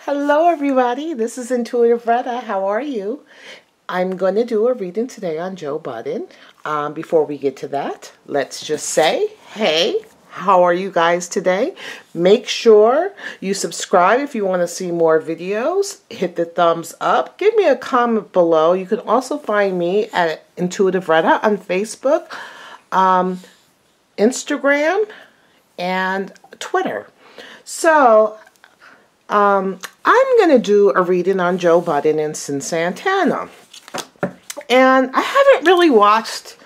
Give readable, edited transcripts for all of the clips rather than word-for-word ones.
Hello everybody, this is Intuitive Retta. How are you? I'm going to do a reading today on Joe Budden. Before we get to that, let's just say, hey, how are you guys today? Make sure you subscribe if you want to see more videos. Hit the thumbs up. Give me a comment below. You can also find me at Intuitive Retta on Facebook, Instagram, and Twitter. So, I'm going to do a reading on Joe Budden and Cyn Santana. And I haven't really watched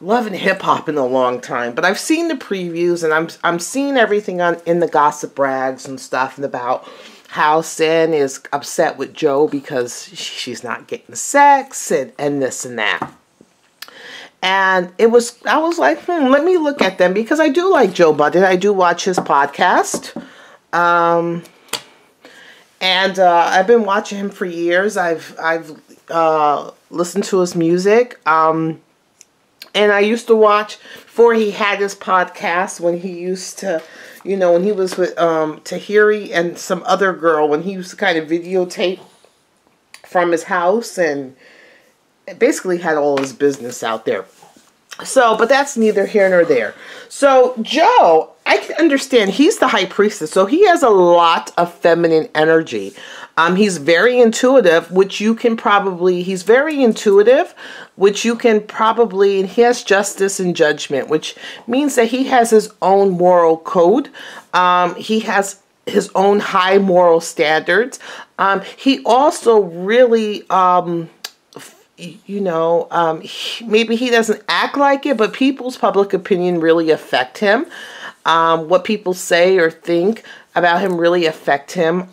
Love and Hip Hop in a long time, but I've seen the previews and I'm seeing everything in the gossip rags and stuff and about how Cyn is upset with Joe because she's not getting sex and this and that. And I was like, let me look at them because I do like Joe Budden. I do watch his podcast. I've been watching him for years. I've listened to his music. And I used to watch before he had his podcast when he used to, when he was with Tahiri and some other girl, when he used to kind of videotape from his house and basically had all his business out there. So, but that's neither here nor there. So, Joe, I can understand. He's the high priestess, so he has a lot of feminine energy. He's very intuitive, which you can probably, and he has justice and judgment, which means that he has his own moral code. He has his own high moral standards. He also really, maybe he doesn't act like it, but people's public opinion really affect him. What people say or think about him really affect him.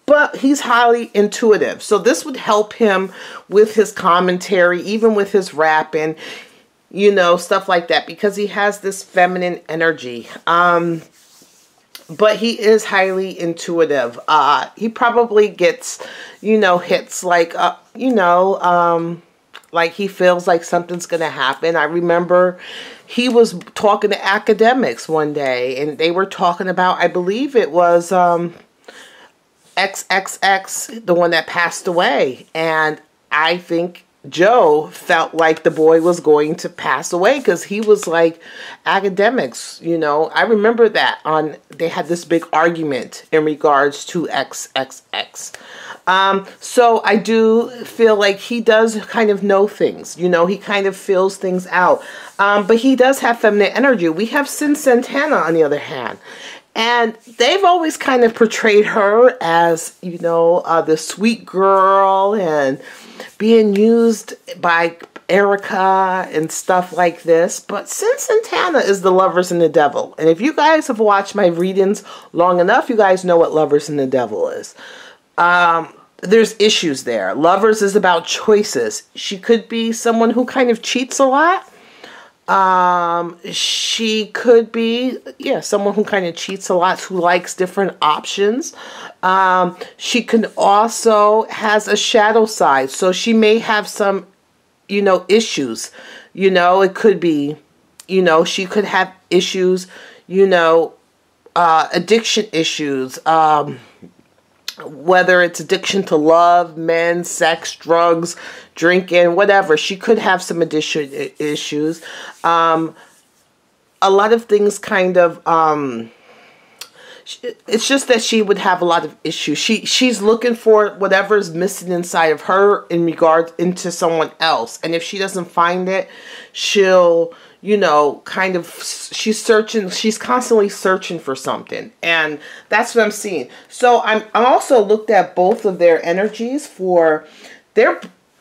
But he's highly intuitive. So this would help him with his commentary, even with his rapping, stuff like that, because he has this feminine energy. But he is highly intuitive. He probably gets, hits like, like he feels like something's going to happen. I remember he was talking to academics one day, and they were talking about, I believe it was XXX, the one that passed away. And I think Joe felt like the boy was going to pass away because he was like, academics, I remember that they had this big argument in regards to XXX. So I do feel like he does kind of know things, he kind of feels things out. But he does have feminine energy. We have Cyn Santana on the other hand. And they've always kind of portrayed her as, the sweet girl and being used by Erica and stuff like this. But Cyn Santana is the lovers and the devil. And if you guys have watched my readings long enough, you guys know what lovers and the devil is. There's issues there. Lovers is about choices. She could be someone who kind of cheats a lot. She could be, someone who kind of cheats a lot, who likes different options. She can also has a shadow side. So she may have some, issues, it could be, she could have issues, addiction issues, whether it's addiction to love, men, sex, drugs, drinking, whatever. She could have some addiction issues. A lot of things kind of, it's just that she would have a lot of issues. She's looking for whatever's missing inside of her in regard into someone else. And if she doesn't find it, she'll, kind of, she's constantly searching for something. And that's what I'm seeing. So I also looked at both of their energies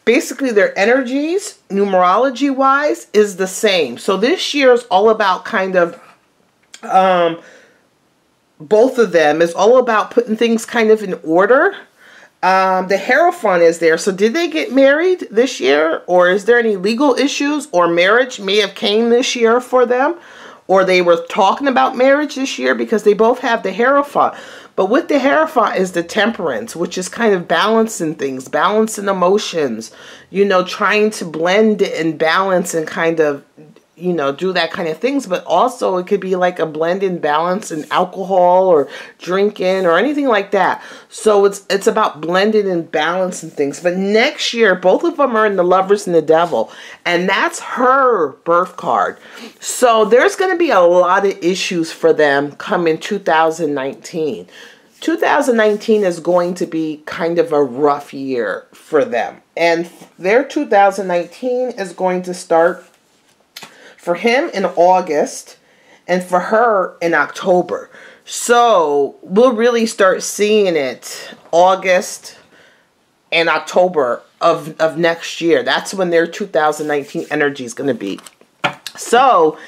basically their energies, numerology wise, is the same. So this year is all about kind of, both of them is all about putting things kind of in order. The Hierophant is there. So did they get married this year? Or is there any legal issues? Or marriage may have came this year for them? Or they were talking about marriage this year because they both have the Hierophant. But with the Hierophant is the Temperance, which is kind of balancing things, balancing emotions, trying to blend and balance and kind of you know, do that kind of things, but also it could be like a blend and balance in alcohol or drinking or anything like that. So it's about blending and balancing things. But next year, both of them are in the Lovers and the Devil, and that's her birth card. So there's going to be a lot of issues for them coming 2019. 2019 is going to be kind of a rough year for them. And their 2019 is going to start for him in August and for her in October. So we'll really start seeing it August and October of next year. That's when their 2019 energy is going to be. So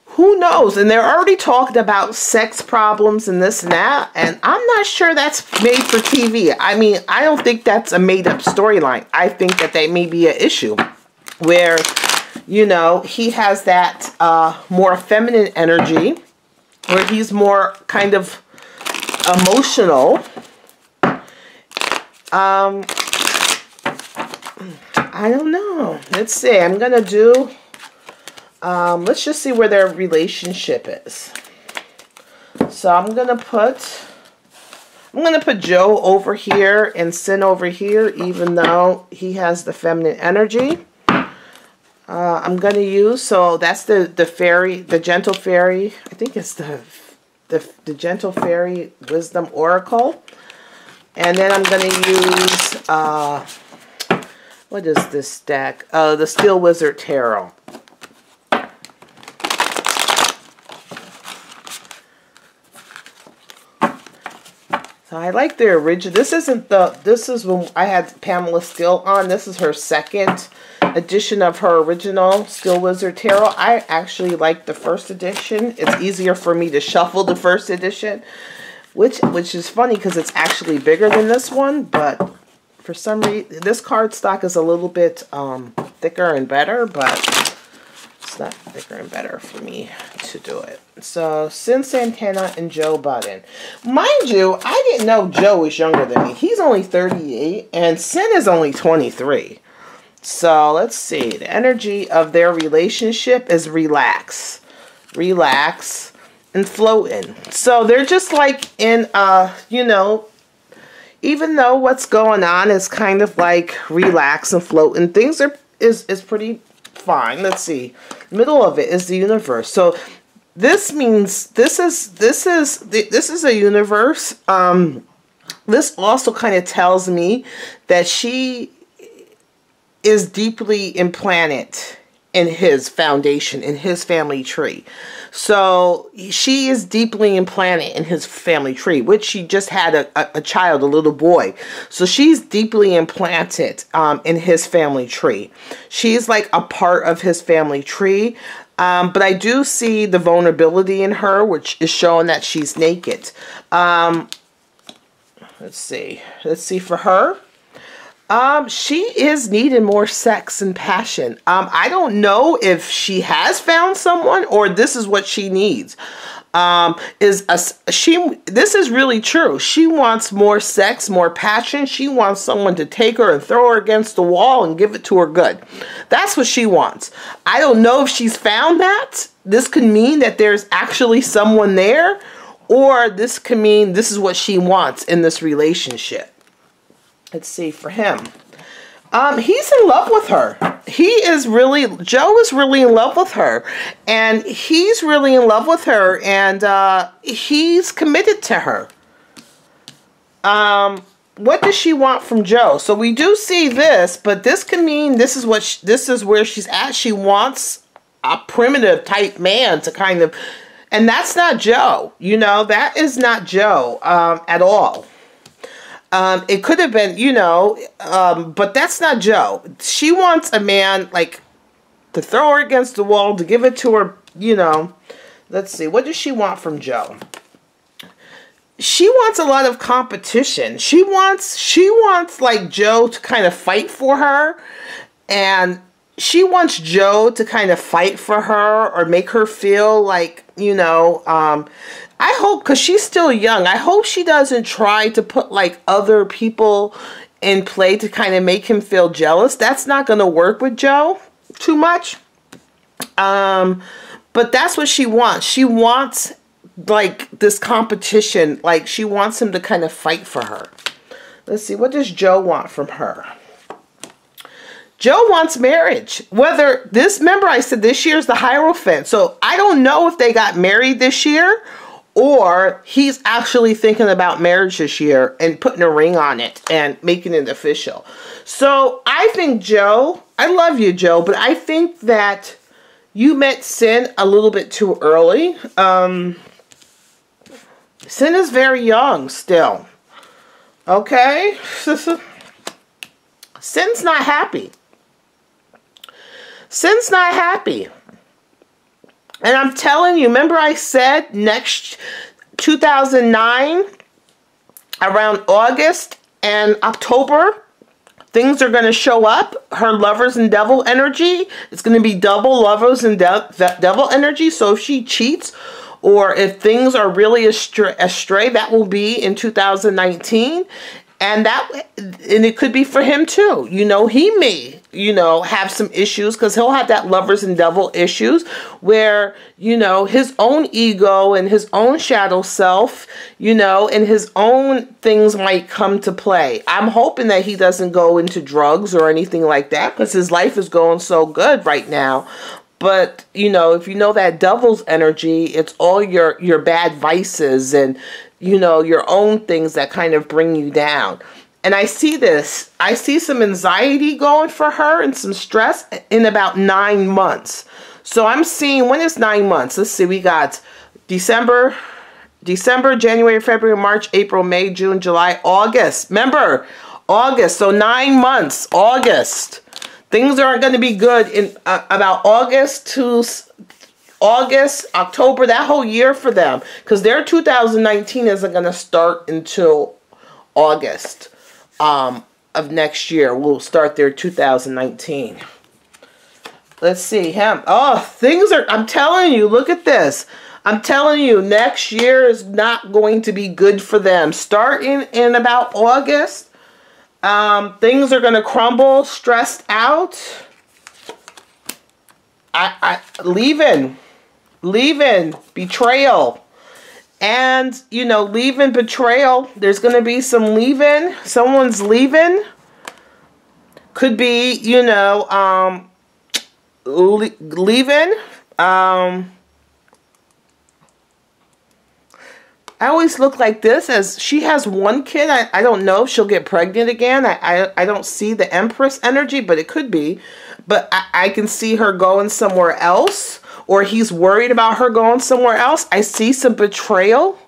who knows? And they're already talking about sex problems and this and that. And I'm not sure that's made for TV. I mean, I don't think that's a made up storyline. I think that may be an issue where, you know, he has that more feminine energy, where he's more kind of emotional. I don't know. Let's see. I'm going to do, let's just see where their relationship is. So I'm going to put Joe over here and Cyn over here, even though he has the feminine energy. I'm going to use, so that's the fairy, the gentle fairy. I think it's the gentle fairy wisdom oracle. And then I'm going to use, what is this deck? The Steel Wizard Tarot. So I like the original. This is when I had Pamela Steele on. This is her second edition of her original Steel Wizard Tarot. I actually like the first edition. It's easier for me to shuffle the first edition, which is funny because it's actually bigger than this one, but for some reason this cardstock is a little bit thicker and better, but it's not thicker and better for me to do it. So Cyn Santana and Joe Budden. Mind you, I didn't know Joe was younger than me. He's only 38 and Cyn is only 23. So let's see. The energy of their relationship is relax, and floating. So they're just like in, you know, even though what's going on is kind of like relax and floating, things is pretty fine. Let's see. Middle of it is the universe. So this means this is a universe. This also kind of tells me that she is deeply implanted in his foundation, in his family tree. So she is deeply implanted in his family tree, which she just had a child, a little boy. So she's deeply implanted in his family tree. She's like a part of his family tree. But I do see the vulnerability in her, which is showing that she's naked. Let's see for her. She is needing more sex and passion. I don't know if she has found someone or this is what she needs. This is really true. She wants more sex, more passion. She wants someone to take her and throw her against the wall and give it to her good. That's what she wants. I don't know if she's found that. This could mean that there's actually someone there, or this could mean this is what she wants in this relationship. Let's see for him. He's in love with her. Joe is really in love with her. And he's really in love with her. And he's committed to her. What does she want from Joe? So we do see this, but this can mean this is where she's at. She wants a primitive type man to kind of, and that's not Joe. You know, that is not Joe at all. It could have been, you know, but that's not Joe. She wants a man, like, to throw her against the wall, to give it to her, you know. Let's see. What does she want from Joe? She wants a lot of competition. She wants, like, Joe to kind of fight for her. And she wants Joe to kind of fight for her or make her feel like, you know, I hope, because she's still young, I hope she doesn't try to put like other people in play to kind of make him feel jealous. That's not going to work with Joe too much. But that's what she wants. She wants, like, this competition. Like, she wants him to kind of fight for her. Let's see. What does Joe want from her? Joe wants marriage. Whether this, remember I said this year's the Hierophant. So I don't know if they got married this year or he's actually thinking about marriage this year and putting a ring on it and making it official. So I think Joe, I love you, Joe, but I think that you met Cyn a little bit too early. Cyn is very young still. Okay? Cyn's not happy. Cyn's not happy. And I'm telling you, remember I said next 2009, around August and October, things are going to show up. Her lovers and devil energy. It's going to be double lovers and devil energy. So if she cheats or if things are really astray, that will be in 2019. And it could be for him too. You know, he may, you know, have some issues because he'll have that lovers and devil issues where, you know, his own ego and his own shadow self, you know, and his own things might come to play. I'm hoping that he doesn't go into drugs or anything like that because his life is going so good right now. But, you know, if you know that devil's energy, it's all your bad vices and, you know, your own things that kind of bring you down. And I see this. I see some anxiety going for her and some stress in about 9 months. So I'm seeing, when is 9 months? Let's see. We got December, January, February, March, April, May, June, July, August. Remember, August. So 9 months, August. Things aren't going to be good in about August to October, that whole year for them. Because their 2019 isn't going to start until August of next year. We'll start their 2019. Let's see him. Oh, things are, I'm telling you, look at this. I'm telling you, next year is not going to be good for them. Starting in about August. Things are going to crumble, stressed out. Leaving, betrayal. And, you know, leaving, betrayal. There's going to be some leaving. Someone's leaving. Could be, you know, leaving. I always look like this as she has one kid. I don't know if she'll get pregnant again. I don't see the Empress energy, but it could be. But I can see her going somewhere else, or he's worried about her going somewhere else. I see some betrayal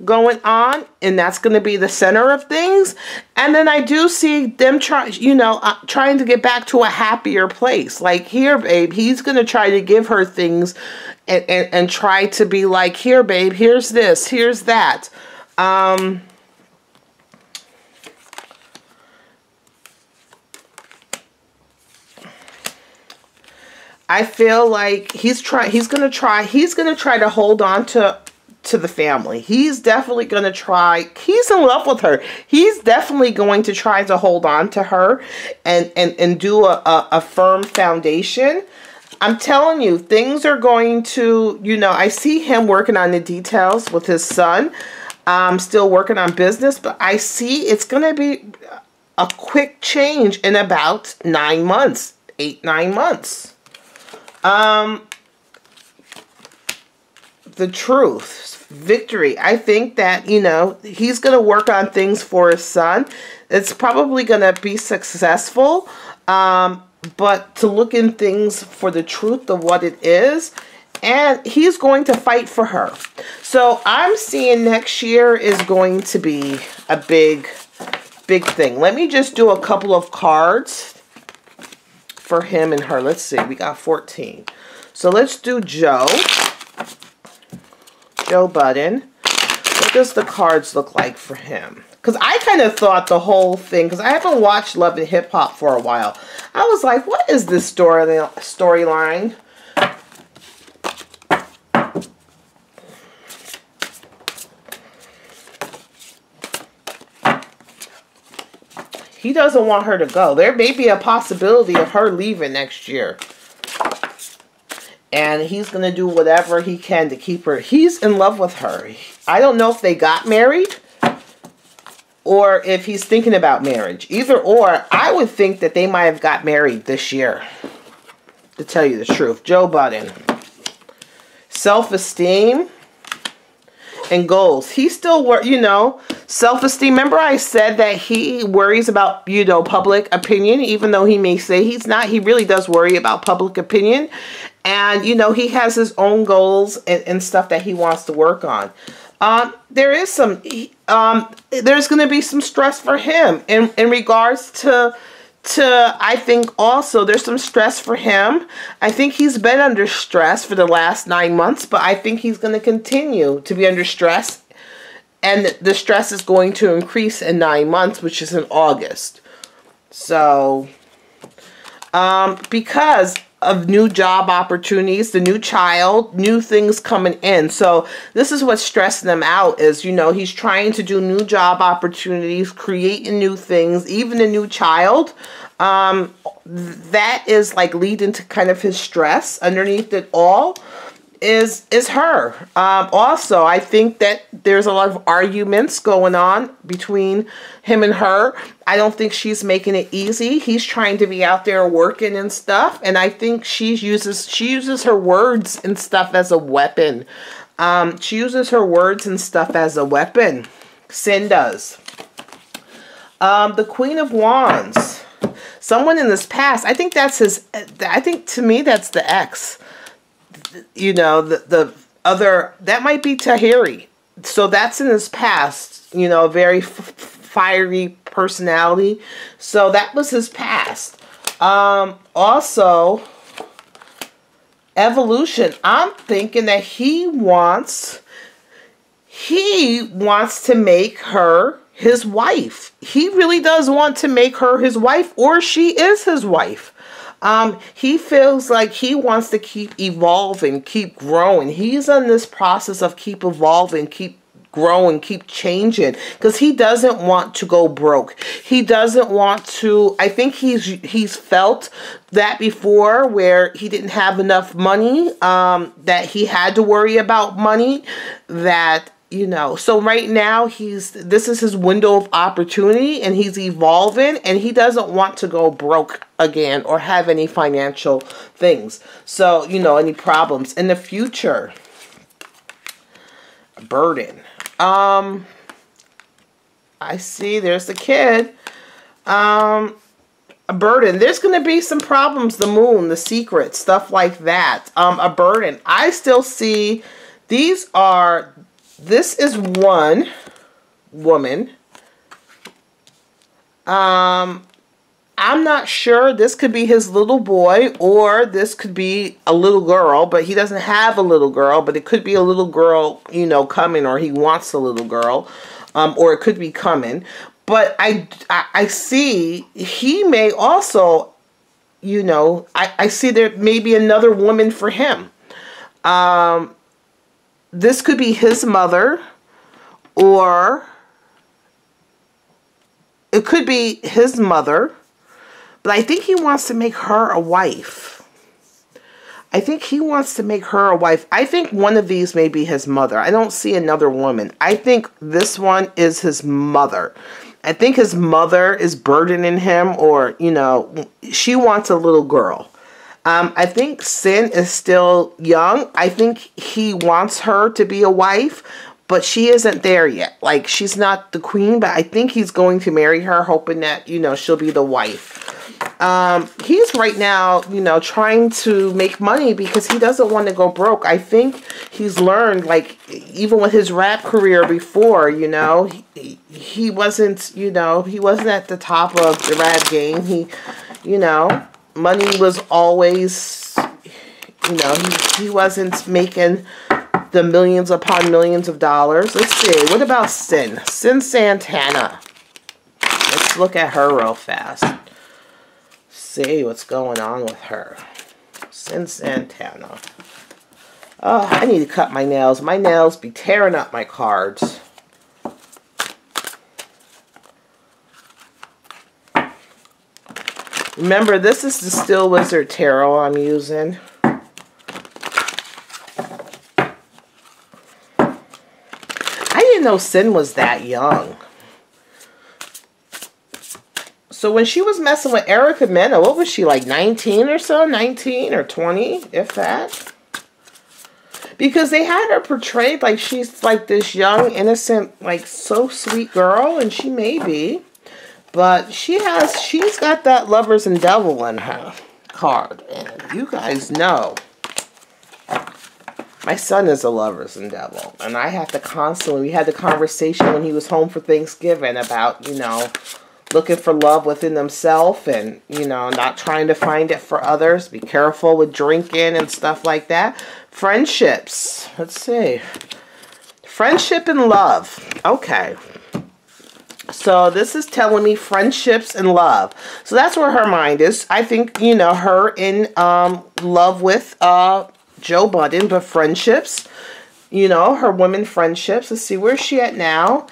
going on, and that's going to be the center of things. And then I do see them trying to get back to a happier place. Like, here, babe, he's going to try to give her things and try to be like, here, babe, here's this, here's that. I feel like he's going to try to hold on to the family. He's definitely going to try. He's in love with her. He's definitely going to try to hold on to her and do a firm foundation. I'm telling you, things are going to, you know, I see him working on the details with his son. Still working on business, but I see it's going to be a quick change in about 9 months, 8-9 months. The truth, victory. I think that, you know, he's going to work on things for his son. It's probably going to be successful. But to look in things for the truth of what it is. And he's going to fight for her. So I'm seeing next year is going to be a big thing. Let me just do a couple of cards for him and her. Let's see. We got 14. So let's do Joe. Joe Budden. What does the cards look like for him? Because I kind of thought the whole thing, because I haven't watched Love and Hip Hop for a while. I was like, what is this storyline? He doesn't want her to go. There may be a possibility of her leaving next year. And he's going to do whatever he can to keep her. He's in love with her. I don't know if they got married or if he's thinking about marriage. Either or, I would think that they might have got married this year, to tell you the truth. Joe Budden. Self-esteem and goals. He still, you know, self-esteem. Remember I said that he worries about, you know, public opinion, even though he may say he's not. He really does worry about public opinion. And, you know, he has his own goals and stuff that he wants to work on. There is some, there's going to be some stress for him in regards to, I think also there's some stress for him. I think he's been under stress for the last 9 months, but I think he's going to continue to be under stress. And the stress is going to increase in 9 months, which is in August. So, because of new job opportunities, the new child, new things coming in. So this is what's stressing him out is, you know, he's trying to do new job opportunities, creating new things, even a new child. That is like leading to kind of his stress. Underneath it all is her. Also, I think that there's a lot of arguments going on between him and her. I don't think she's making it easy. He's trying to be out there working and stuff, and I think she uses her words and stuff as a weapon. She uses her words and stuff as a weapon. Cyn does. The Queen of Wands. Someone in this past, I think that's his, I think to me that's the ex. You know, the other, that might be Tahiri. So that's in his past, you know, very fiery personality. So that was his past. Also, evolution. I'm thinking that he wants to make her his wife. He really does want to make her his wife, or she is his wife. He feels like he wants to keep evolving, keep growing. He's on this process of keep evolving, keep growing, keep changing, because he doesn't want to go broke. He doesn't want to, I think he's felt that before, where he didn't have enough money, that he had to worry about money, that, you know, so right now this is his window of opportunity, and he's evolving, and he doesn't want to go broke again or have any financial things. So, you know, any problems in the future. Burden. I see there's the kid. A burden. There's going to be some problems. The moon, the secret, stuff like that. A burden. I still see this is one woman. I'm not sure. This could be his little boy, or this could be a little girl, but he doesn't have a little girl, but it could be a little girl, you know, coming, or he wants a little girl, or it could be coming. But I see he may also, you know, I see there may be another woman for him. This could be his mother, or it could be his mother, but I think he wants to make her a wife. I think he wants to make her a wife. I think one of these may be his mother. I don't see another woman. I think this one is his mother. I think his mother is burdening him, or, you know, she wants a little girl. I think Cyn is still young. I think he wants her to be a wife, but she isn't there yet. Like, she's not the queen, but I think he's going to marry her, hoping that, you know, she'll be the wife. He's right now, you know, trying to make money because he doesn't want to go broke. I think he's learned, like, even with his rap career before, you know, he wasn't, you know, he wasn't at the top of the rap game. He, you know, money was always, you know, he wasn't making the millions upon millions of dollars. Let's see. What about Cyn? Cyn Santana. Let's look at her real fast. See what's going on with her. Cyn Santana. Oh, I need to cut my nails. My nails be tearing up my cards. Remember, this is the Steel Wizard Tarot I'm using. didn't know Cyn was that young. So when she was messing with Erica Mena, what was she, like 19 or so? 19 or 20, if that? Because they had her portrayed like she's like this young, innocent, like so sweet girl, and she may be. But she's got that lovers and devil in her card. And you guys know, my son is a lovers and devil. And I have to constantly, we had the conversation when he was home for Thanksgiving about, you know, looking for love within himself and, you know, not trying to find it for others. Be careful with drinking and stuff like that. Friendships. Let's see. Friendship and love. Okay. So this is telling me friendships and love. So that's where her mind is. I think, you know, her in love with Joe Budden, but friendships. You know, her women friendships. Let's see, where's she at now?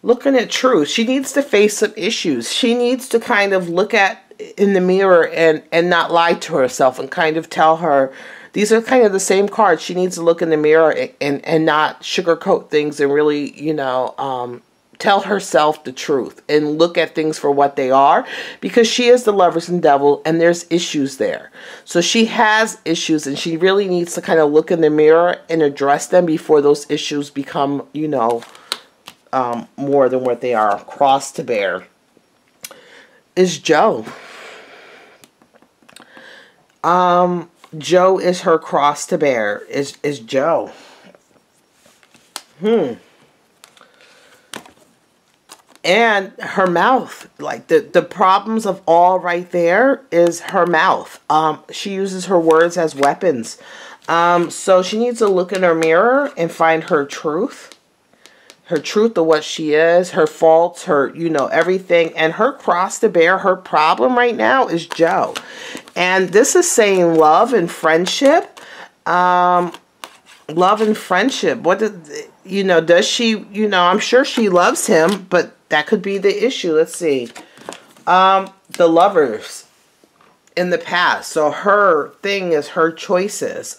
Looking at truth. She needs to face some issues. She needs to kind of look at in the mirror and not lie to herself and kind of tell her, these are kind of the same cards. She needs to look in the mirror and not sugarcoat things and really, you know, tell herself the truth and look at things for what they are, because she is the lovers and devil and there's issues there. So she has issues and she really needs to kind of look in the mirror and address them before those issues become, you know, more than what they are. Cross to bear is Joe. Joe is her cross to bear. Is Joe. And her mouth, like the problems of all right there is her mouth. She uses her words as weapons. So she needs to look in her mirror and find her truth. Her truth of what she is, her faults, her, you know, everything. And her cross to bear, her problem right now is Joe. And this is saying love and friendship. Love and friendship. What did, you know, does she, you know, I'm sure she loves him, but that could be the issue. Let's see. The lovers in the past. So her thing is her choices.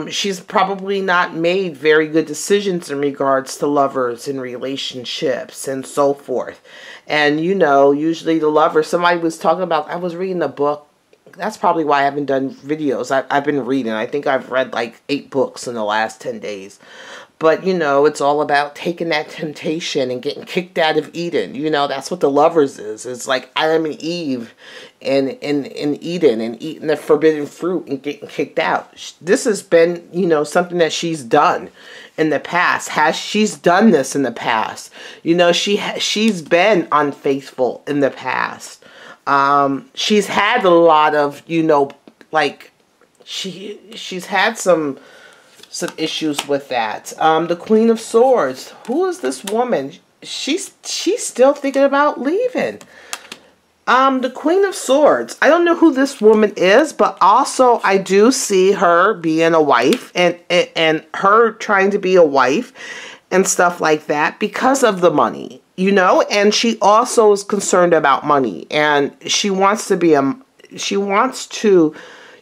She's probably not made very good decisions in regards to lovers and relationships and so forth. And, you know, usually the lover, somebody was talking about, I was reading a book. That's probably why I haven't done videos. I've been reading. I think I've read like 8 books in the last 10 days. But, you know, it's all about taking that temptation and getting kicked out of Eden. You know, that's what the lovers is. It's like Adam and Eve in Eden and eating the forbidden fruit and getting kicked out. This has been, you know, something that she's done in the past. She's done this in the past. You know, she's been unfaithful in the past. She's had a lot of, you know, like, she's had some issues with that. The Queen of Swords. Who is this woman? She's still thinking about leaving. The Queen of Swords. I don't know who this woman is, but also I do see her being a wife and her trying to be a wife and stuff like that because of the money, you know, and she also is concerned about money and she wants to be she wants to,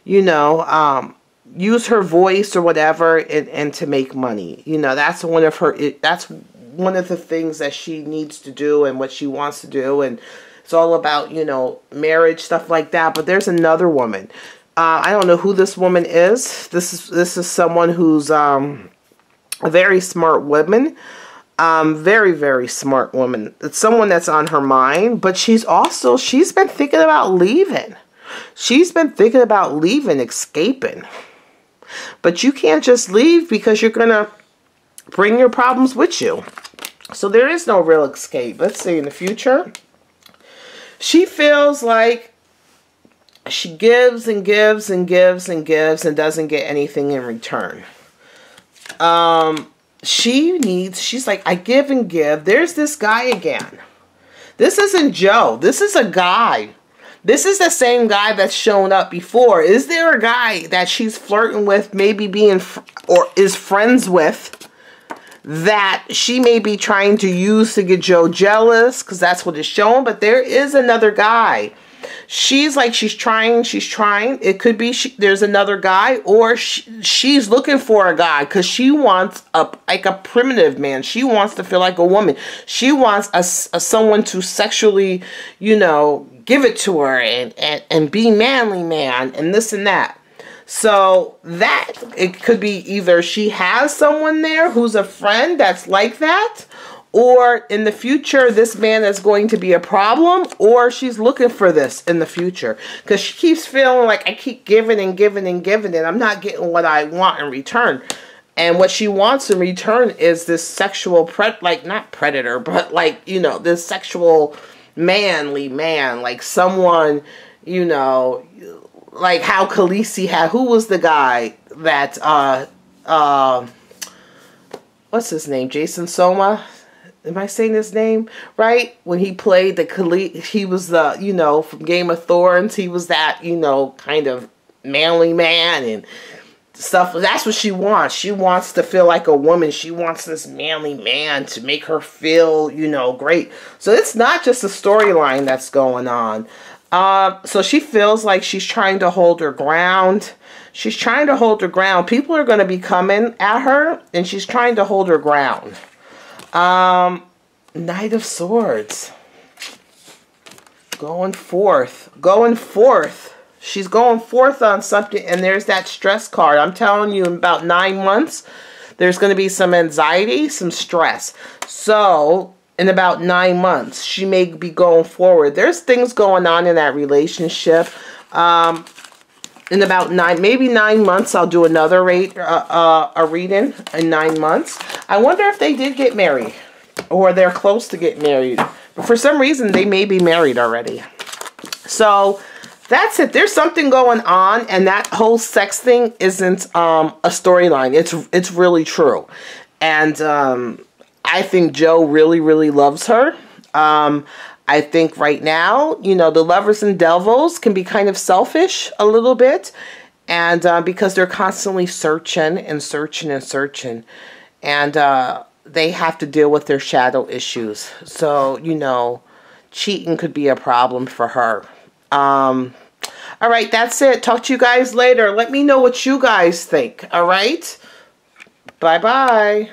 you know, use her voice or whatever and to make money. You know, that's one of the things that she needs to do and what she wants to do. And it's all about, you know, marriage, stuff like that. But there's another woman. I don't know who this woman is. This is someone who's a very smart woman. Very, very smart woman. It's someone that's on her mind. But she's been thinking about leaving. She's been thinking about leaving, escaping. But you can't just leave because you're going to bring your problems with you. So there is no real escape. Let's see, in the future, she feels like she gives and gives and gives and gives and doesn't get anything in return. She's like, I give and give. There's this guy again. This isn't Joe. This is a guy. This is the same guy that's shown up before. Is there a guy that she's flirting with, maybe being or is friends with, that she may be trying to use to get Joe jealous? Because that's what it's showing. But there is another guy She's like, she's trying. It could be there's another guy, or she's looking for a guy because she wants like a primitive man. She wants to feel like a woman. She wants someone to sexually, you know, give it to her and be manly man and this and that. So that, it could be either she has someone there who's a friend that's like that, or in the future this man is going to be a problem, or she's looking for this in the future because she keeps feeling like I keep giving and giving and giving and I'm not getting what I want in return. And what she wants in return is this sexual like not predator, but like, you know, this sexual manly man, like someone, you know, like how Khaleesi had, who was the guy that, what's his name? Jason Soma? Am I saying his name right? When he played the Khaleesi, he was the, you know, from Game of Thrones, he was that, you know, kind of manly man and stuff. That's what she wants. She wants to feel like a woman. She wants this manly man to make her feel, you know, great. So it's not just a storyline that's going on. So she feels like she's trying to hold her ground. She's trying to hold her ground. People are going to be coming at her, and she's trying to hold her ground. Knight of Swords. Going forth. Going forth. She's going forth on something, and there's that stress card. I'm telling you, in about 9 months, there's going to be some anxiety, some stress. So in about 9 months, she may be going forward. There's things going on in that relationship. In about maybe 9 months, I'll do another a reading in 9 months. I wonder if they did get married, or they're close to get married. But for some reason, they may be married already. So that's it. There's something going on, and that whole sex thing isn't a storyline. It's really true, and I think Joe really, really loves her. I think right now, you know, the lovers and devils can be kind of selfish a little bit. And because they're constantly searching and searching and searching. And they have to deal with their shadow issues. So, you know, cheating could be a problem for her. All right, that's it. Talk to you guys later. Let me know what you guys think. All right? Bye-bye.